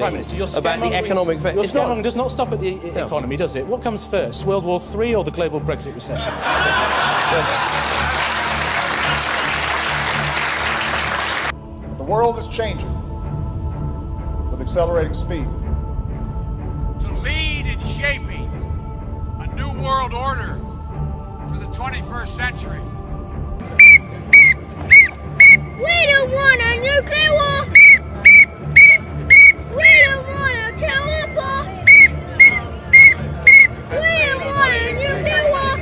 Prime Minister, about the economic... Your scaremongering does not stop at the economy, does it? What comes first, World War III or the global Brexit recession? The world is changing with accelerating speed. To lead in shaping a new world order for the 21st century. We don't want a nuclear war! We don't want a counter war! We don't want a nuclear war!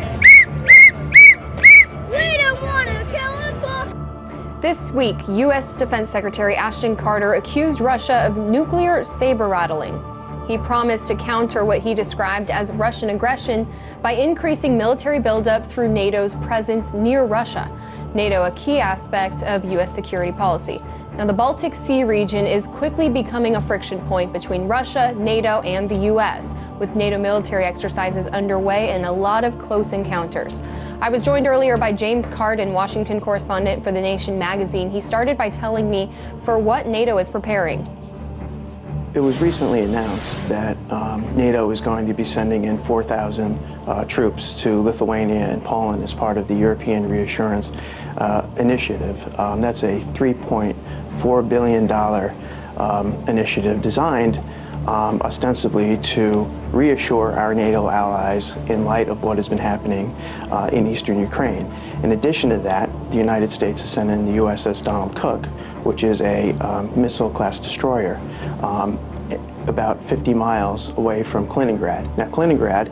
We don't want a counter war! This week, U.S. Defense Secretary Ashton Carter accused Russia of nuclear saber-rattling. He promised to counter what he described as Russian aggression by increasing military buildup through NATO's presence near Russia. NATO, a key aspect of U.S. security policy. Now, the Baltic Sea region is quickly becoming a friction point between Russia, NATO, and the U.S., with NATO military exercises underway and a lot of close encounters. I was joined earlier by James Carden, Washington correspondent for The Nation magazine. He started by telling me for what NATO is preparing. It was recently announced that NATO is going to be sending in 4,000 troops to Lithuania and Poland as part of the European Reassurance Initiative. That's a $3.4 billion initiative designed ostensibly to reassure our NATO allies in light of what has been happening in eastern Ukraine. In addition to that, the United States has sent in the USS Donald Cook, which is a missile-class destroyer about 50 miles away from Kaliningrad. Now, Kaliningrad,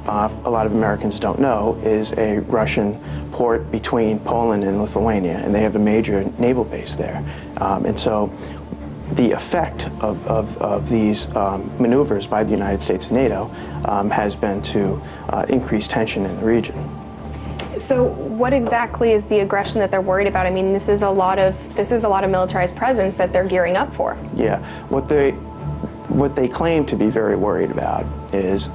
a lot of Americans don't know, is a Russian port between Poland and Lithuania, and they have a major naval base there. And so the effect of these maneuvers by the United States and NATO has been to increase tension in the region. So what exactly is the aggression that they're worried about? I mean, this is a lot of militarized presence that they're gearing up for. Yeah, what they claim to be very worried about is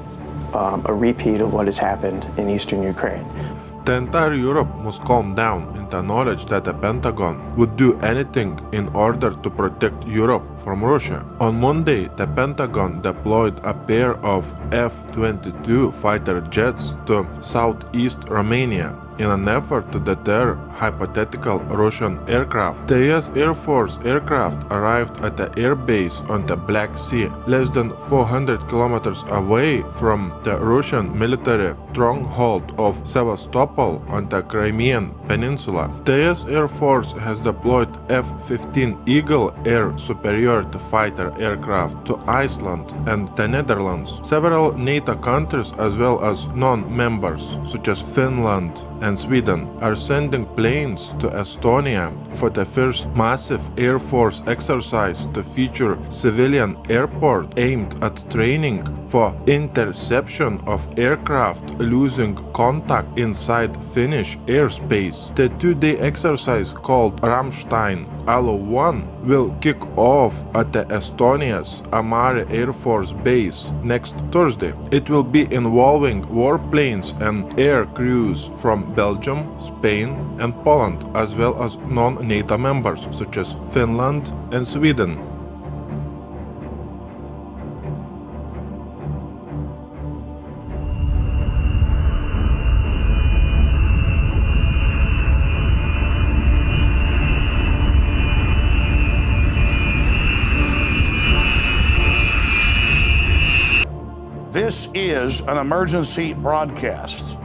a repeat of what has happened in eastern Ukraine. The entire Europe must calm down in the knowledge that the Pentagon would do anything in order to protect Europe from Russia. On Monday, the Pentagon deployed a pair of F-22 fighter jets to southeast Romania in an effort to deter hypothetical Russian aircraft. The US Air Force aircraft arrived at the airbase on the Black Sea, less than 400 kilometers away from the Russian military stronghold of Sevastopol on the Crimean Peninsula. The US Air Force has deployed F-15 Eagle air superiority fighter aircraft to Iceland and the Netherlands. Several NATO countries as well as non-members, such as Finland and Sweden, are sending planes to Estonia for the first massive Air Force exercise to feature civilian airport aimed at training for interception of aircraft losing contact inside Finnish airspace. The two-day exercise called Ramstein Alo-1 will kick off at the Estonia's Amari Air Force Base next Thursday. It will be involving warplanes and air crews from Belgium, Spain, and Poland, as well as non-NATO members such as Finland and Sweden. This is an emergency broadcast.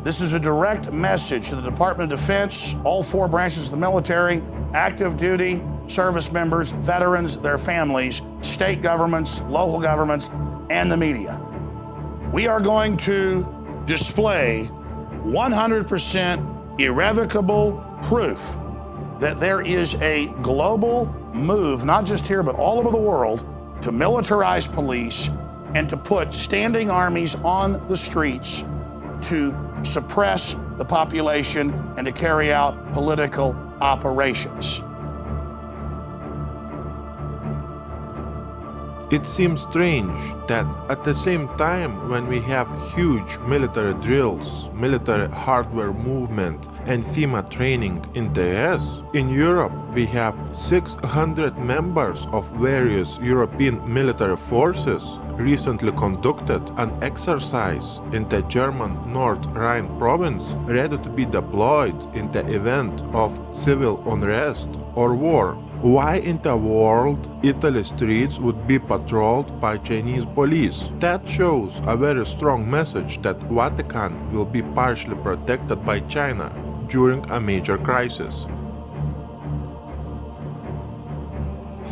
This is a direct message to the Department of Defense, all four branches of the military, active duty, service members, veterans, their families, state governments, local governments, and the media. We are going to display 100% irrevocable proof that there is a global move, not just here, but all over the world, to militarize police and to put standing armies on the streets to suppress the population and to carry out political operations. It seems strange that at the same time when we have huge military drills, military hardware movement, and FEMA training in the US, in Europe we have 600 members of various European military forces recently conducted an exercise in the German North Rhine province ready to be deployed in the event of civil unrest or war. Why in the world Italy's streets would be patrolled by Chinese police? That shows a very strong message that Vatican will be partially protected by China during a major crisis.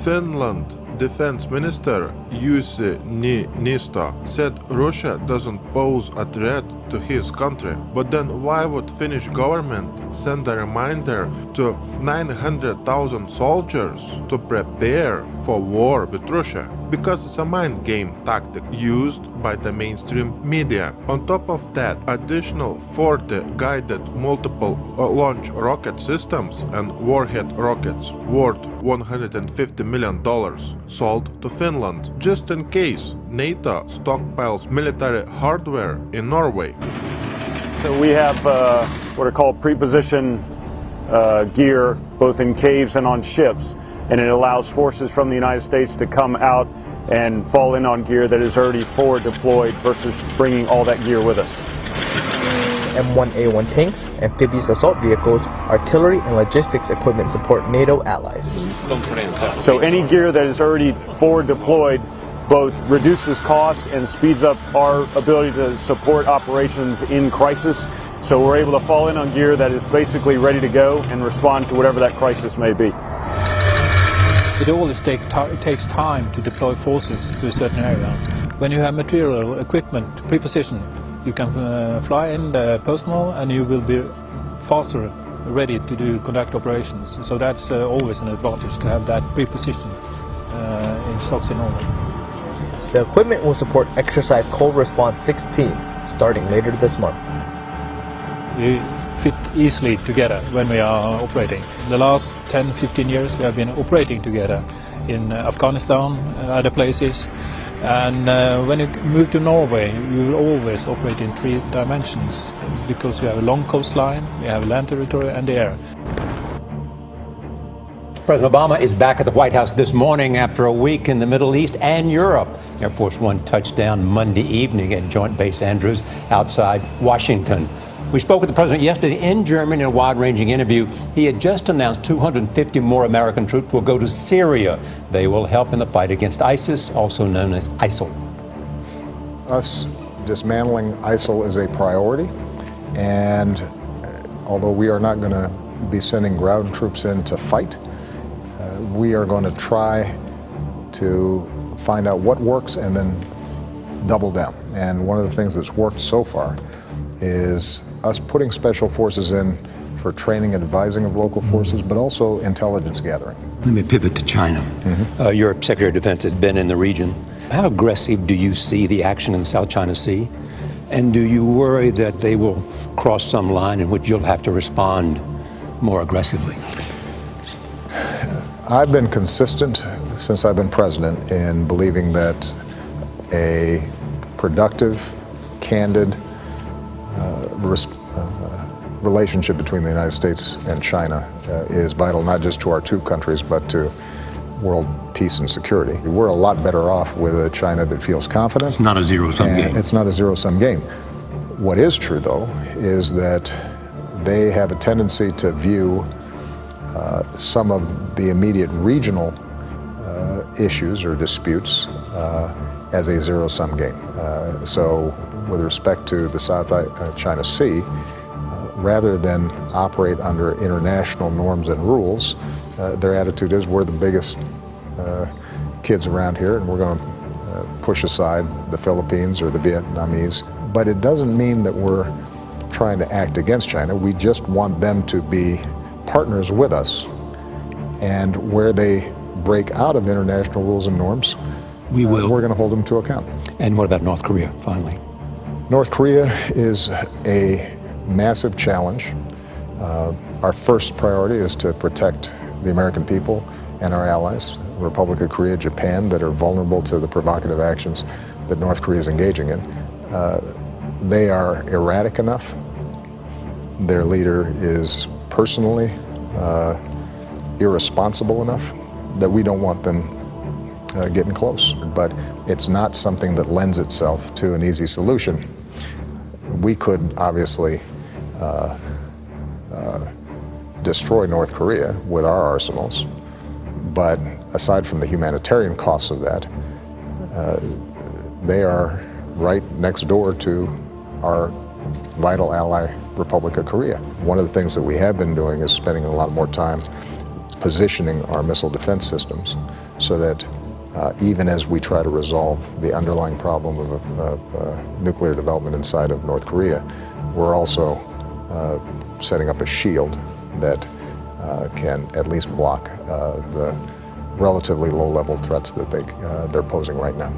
Finland Defense Minister Jussi Niinistö said Russia doesn't pose a threat to his country. But then why would Finnish government send a reminder to 900,000 soldiers to prepare for war with Russia? Because it's a mind game tactic used by the mainstream media. On top of that, additional 40 guided multiple launch rocket systems and warhead rockets worth $150 million sold to Finland, just in case NATO stockpiles military hardware in Norway. So we have what are called pre-position gear, both in caves and on ships, and it allows forces from the United States to come out and fall in on gear that is already forward deployed versus bringing all that gear with us. M1A1 tanks, amphibious assault vehicles, artillery, and logistics equipment support NATO allies. So any gear that is already forward deployed both reduces cost and speeds up our ability to support operations in crisis. So we're able to fall in on gear that is basically ready to go and respond to whatever that crisis may be. It always takes time to deploy forces to a certain area. When you have material, equipment, pre-positioned, you can fly in the personnel and you will be faster ready to conduct operations. So that's always an advantage to have that pre-position in stocks in Norway. The equipment will support Exercise Cold Response 16 starting later this month. We fit easily together when we are operating. The last 10-15 years we have been operating together in Afghanistan, other places. And when you move to Norway, you will always operate in 3 dimensions because we have a long coastline, we have land territory and the air. President Obama is back at the White House this morning after a week in the Middle East and Europe. Air Force One touched down Monday evening at Joint Base Andrews outside Washington. We spoke with the president yesterday in Germany in a wide-ranging interview. He had just announced 250 more American troops will go to Syria. They will help in the fight against ISIS, also known as ISIL. Us dismantling ISIL is a priority, and although we are not going to be sending ground troops in to fight, we are going to try to find out what works and then double down. And one of the things that's worked so far is us putting special forces in for training and advising of local forces, but also intelligence gathering. Let me pivot to China. Your Secretary of Defense has been in the region. How aggressive do you see the action in the South China Sea? And do you worry that they will cross some line in which you'll have to respond more aggressively? I've been consistent since I've been president in believing that a productive, candid relationship between the United States and China is vital, not just to our 2 countries, but to world peace and security. We're a lot better off with a China that feels confident. It's not a zero-sum game. It's not a zero-sum game. What is true, though, is that they have a tendency to view some of the immediate regional issues or disputes as a zero-sum game. So with respect to the South China Sea, rather than operate under international norms and rules, their attitude is we're the biggest kids around here and we're going to push aside the Philippines or the Vietnamese. But it doesn't mean that we're trying to act against China. We just want them to be partners with us, and where they break out of international rules and norms, we're going to hold them to account. And what about North Korea, finally? North Korea is a massive challenge. Our first priority is to protect the American people and our allies, Republic of Korea, Japan, that are vulnerable to the provocative actions that North Korea is engaging in. They are erratic enough. Their leader is personally irresponsible enough that we don't want them getting close. But it's not something that lends itself to an easy solution. We could obviously destroy North Korea with our arsenals, but aside from the humanitarian costs of that, they are right next door to our vital ally, Republic of Korea. One of the things that we have been doing is spending a lot more time positioning our missile defense systems so that even as we try to resolve the underlying problem of nuclear development inside of North Korea, we're also setting up a shield that can at least block the relatively low-level threats that they're posing right now.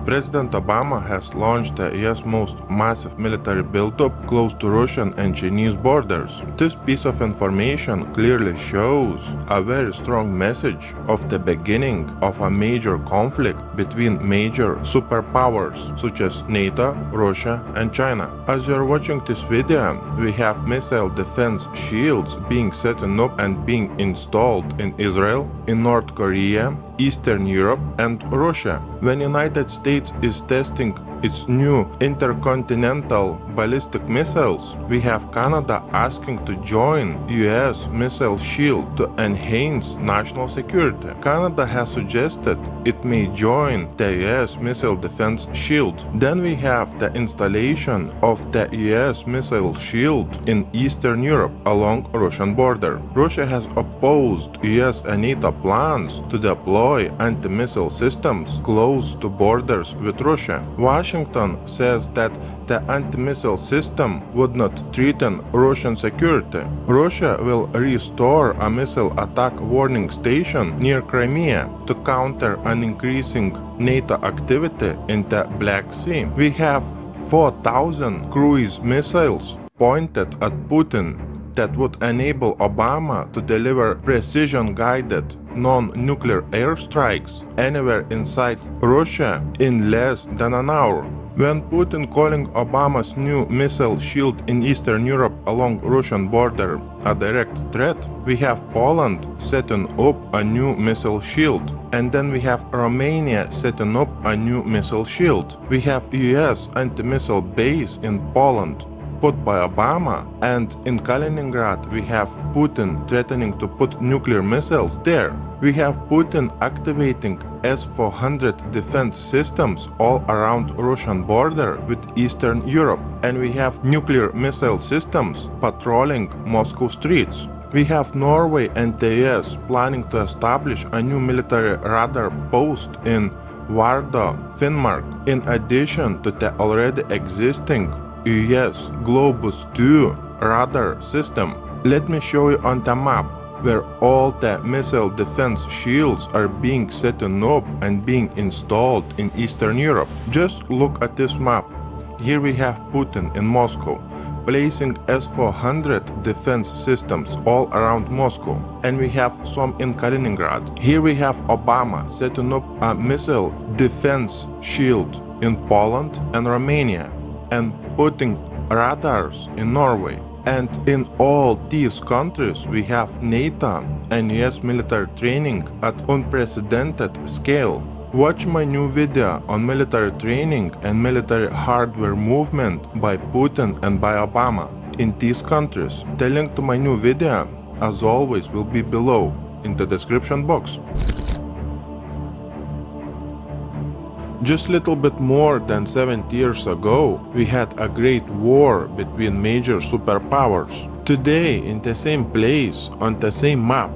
President Obama has launched the U.S. most massive military buildup close to Russian and Chinese borders. This piece of information clearly shows a very strong message of the beginning of a major conflict between major superpowers such as NATO, Russia, and China. As you're watching this video, we have missile defense shields being set up and being installed in Israel, in North Korea, Eastern Europe, and Russia. When United States is testing its new intercontinental ballistic missiles, we have Canada asking to join US missile shield to enhance national security. Canada has suggested it may join the US missile defense shield. Then we have the installation of the US missile shield in Eastern Europe along Russian border. Russia has opposed US and NATO plans to deploy anti-missile systems close to borders with Russia. Washington says that the anti-missile system would not threaten Russian security. Russia will restore a missile attack warning station near Crimea to counter an increasing NATO activity in the Black Sea. We have 4,000 cruise missiles pointed at Putin that would enable Obama to deliver precision-guided non-nuclear airstrikes anywhere inside Russia in less than an hour. When Putin calling Obama's new missile shield in Eastern Europe along Russian border a direct threat, we have Poland setting up a new missile shield. And then we have Romania setting up a new missile shield. We have US anti-missile base in Poland put by Obama, and in Kaliningrad we have Putin threatening to put nuclear missiles there. We have Putin activating S-400 defense systems all around Russian border with Eastern Europe, and we have nuclear missile systems patrolling Moscow streets. We have Norway and the US planning to establish a new military radar post in Vardø, Finnmark, in addition to the already existing US Globus 2 radar system. Let me show you on the map where all the missile defense shields are being set up and being installed in Eastern Europe. Just look at this map. Here we have Putin in Moscow, placing S-400 defense systems all around Moscow, and we have some in Kaliningrad. Here we have Obama setting up a missile defense shield in Poland and Romania, and putting radars in Norway. And in all these countries we have NATO and US military training at unprecedented scale. Watch my new video on military training and military hardware movement by Putin and by Obama in these countries. The link to my new video, as always, will be below in the description box. Just a little bit more than 70 years ago, we had a great war between major superpowers. Today, in the same place, on the same map,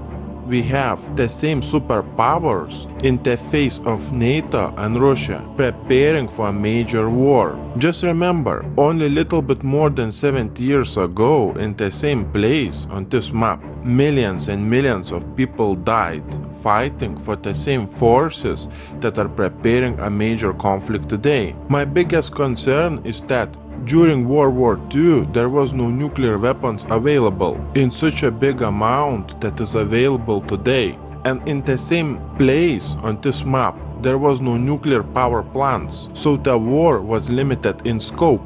we have the same superpowers in the face of NATO and Russia preparing for a major war. Just remember, only a little bit more than 70 years ago, in the same place on this map, millions and millions of people died fighting for the same forces that are preparing a major conflict today. My biggest concern is that during World War II, there was no nuclear weapons available in such a big amount that is available today. And in the same place on this map, there was no nuclear power plants, so the war was limited in scope.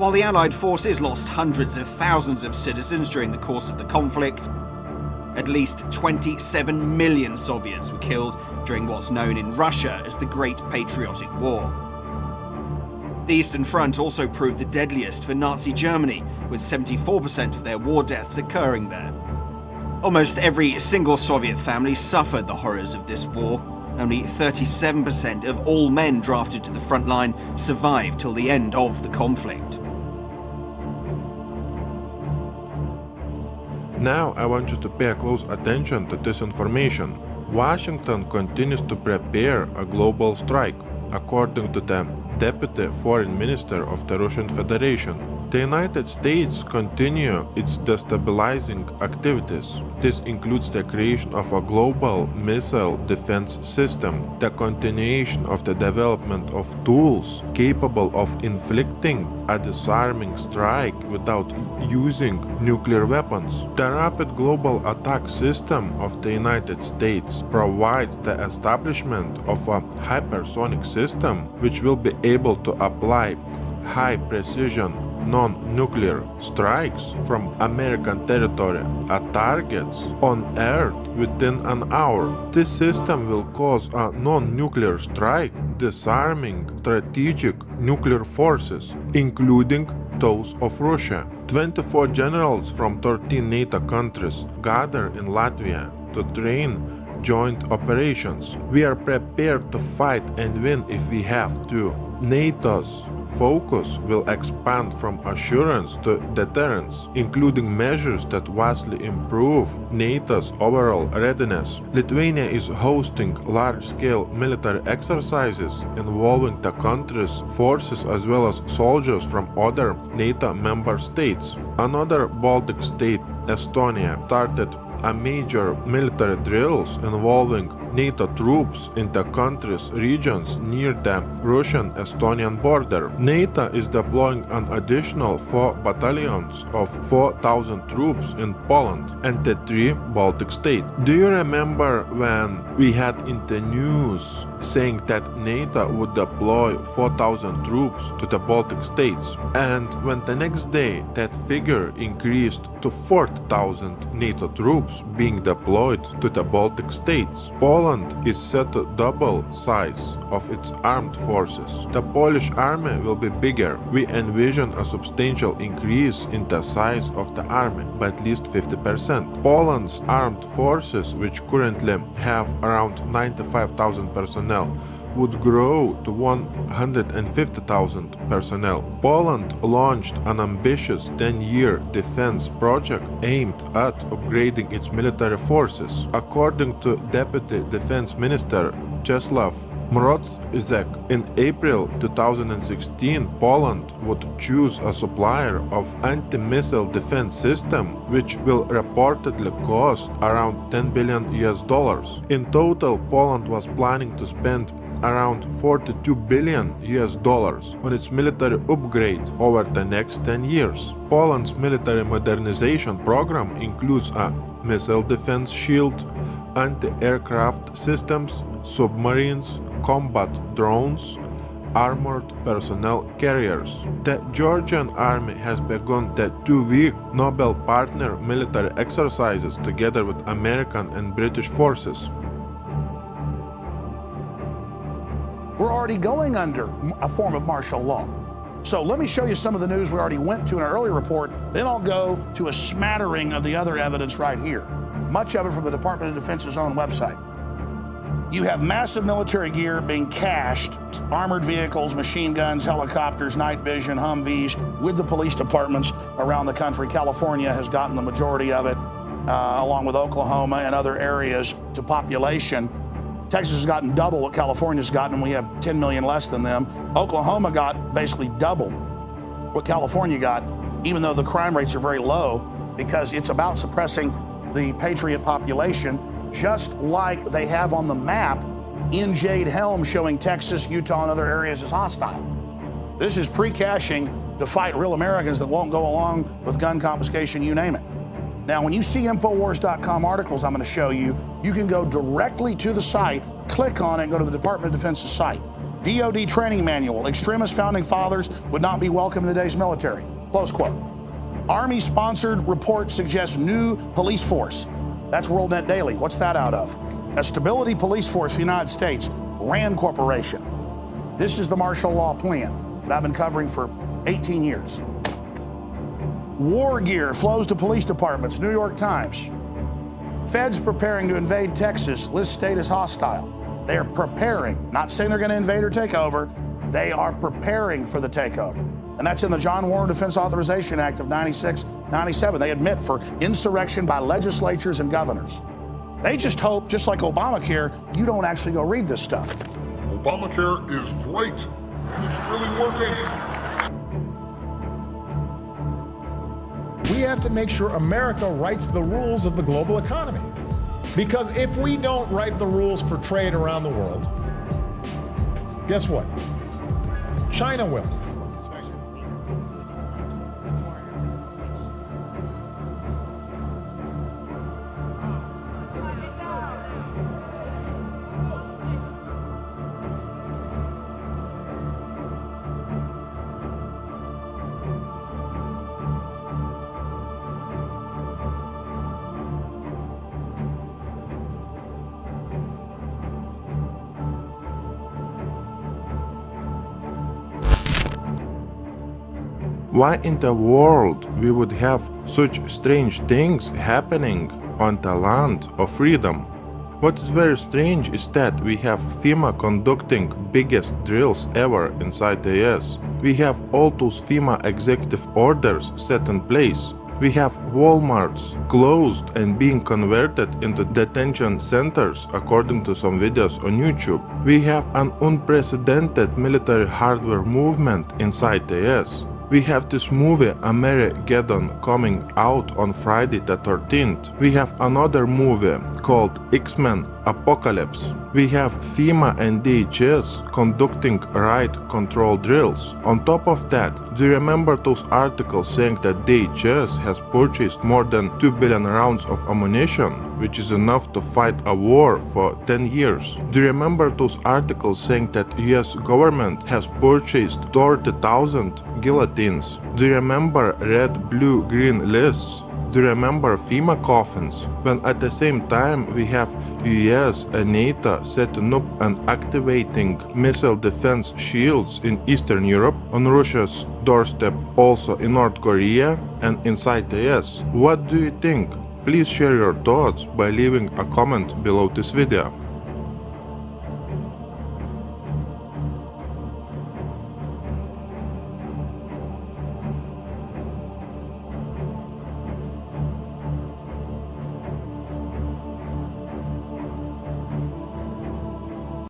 While the Allied forces lost hundreds of thousands of citizens during the course of the conflict, at least 27 million Soviets were killed during what's known in Russia as the Great Patriotic War. The Eastern Front also proved the deadliest for Nazi Germany, with 74% of their war deaths occurring there. Almost every single Soviet family suffered the horrors of this war. Only 37% of all men drafted to the front line survived till the end of the conflict. Now I want you to pay close attention to this information. Washington continues to prepare a global strike, according to the Deputy Foreign Minister of the Russian Federation. The United States continue its destabilizing activities. This includes the creation of a global missile defense system, the continuation of the development of tools capable of inflicting a disarming strike without using nuclear weapons. The Rapid Global Attack System of the United States provides the establishment of a hypersonic system which will be able to apply high-precision non-nuclear strikes from American territory at targets on Earth within an hour. This system will cause a non-nuclear strike, disarming strategic nuclear forces, including those of Russia. 24 generals from 13 NATO countries gather in Latvia to train joint operations. We are prepared to fight and win if we have to. NATO's focus will expand from assurance to deterrence, including measures that vastly improve NATO's overall readiness. Lithuania is hosting large-scale military exercises involving the country's forces as well as soldiers from other NATO member states. Another Baltic state, Estonia, started a major military drills involving NATO troops in the country's regions near the Russian-Estonian border. NATO is deploying an additional 4 battalions of 4,000 troops in Poland and the 3 Baltic states. Do you remember when we had in the news saying that NATO would deploy 4,000 troops to the Baltic states? And when the next day that figure increased to 40,000 NATO troops being deployed to the Baltic states. Poland is set to double size of its armed forces. The Polish army will be bigger. We envision a substantial increase in the size of the army by at least 50%. Poland's armed forces, which currently have around 95,000 personnel, would grow to 150,000 personnel. Poland launched an ambitious 10-year defense project aimed at upgrading its military forces. According to Deputy Defense Minister Czesław Mroczek, in April 2016, Poland would choose a supplier of anti-missile defense system, which will reportedly cost around $10 billion. In total, Poland was planning to spend around $42 billion on its military upgrade over the next 10 years. Poland's military modernization program includes a missile defense shield, anti-aircraft systems, submarines, combat drones, armored personnel carriers. The Georgian army has begun the 2-week Nobel partner military exercises together with American and British forces. We're already going under a form of martial law. So let me show you some of the news we already went to in an earlier report, then I'll go to a smattering of the other evidence right here. Much of it from the Department of Defense's own website. You have massive military gear being cached, armored vehicles, machine guns, helicopters, night vision, Humvees, with the police departments around the country. California has gotten the majority of it, along with Oklahoma and other areas to population. Texas has gotten double what California's gotten, and we have 10 million less than them. Oklahoma got basically double what California got, even though the crime rates are very low, because it's about suppressing the patriot population, just like they have on the map in Jade Helm showing Texas, Utah, and other areas as hostile. This is pre-caching to fight real Americans that won't go along with gun confiscation, you name it. Now, when you see Infowars.com articles I'm going to show you, you can go directly to the site, click on it, and go to the Department of Defense's site. DoD training manual, extremist founding fathers would not be welcome in today's military. Close quote. Army-sponsored report suggests new police force. That's WorldNet Daily. What's that out of? A stability police force for the United States, RAND Corporation. This is the martial law plan that I've been covering for 18 years. War gear flows to police departments, New York Times. Feds preparing to invade Texas, list state as hostile. They are preparing, not saying they're going to invade or take over. They are preparing for the takeover. And that's in the John Warren Defense Authorization Act of 96, 97. They admit for insurrection by legislatures and governors. They just hope, just like Obamacare, you don't actually go read this stuff. Obamacare is great, and it's really working. We have to make sure America writes the rules of the global economy. Because if we don't write the rules for trade around the world, guess what? China will. Why in the world we would have such strange things happening on the land of freedom? What is very strange is that we have FEMA conducting biggest drills ever inside the US. We have all those FEMA executive orders set in place. We have Walmarts closed and being converted into detention centers according to some videos on YouTube. We have an unprecedented military hardware movement inside the US. We have this movie Armageddon coming out on Friday the 13th. We have another movie called X-Men Apocalypse. We have FEMA and DHS conducting riot control drills. On top of that, do you remember those articles saying that DHS has purchased more than 2 billion rounds of ammunition, which is enough to fight a war for 10 years? Do you remember those articles saying that US government has purchased 30,000 guillotines? Do you remember red, blue, green lists? Do you remember FEMA coffins? When at the same time we have US and NATO setting up and activating missile defense shields in Eastern Europe, on Russia's doorstep, also in North Korea and inside the US. What do you think? Please share your thoughts by leaving a comment below this video.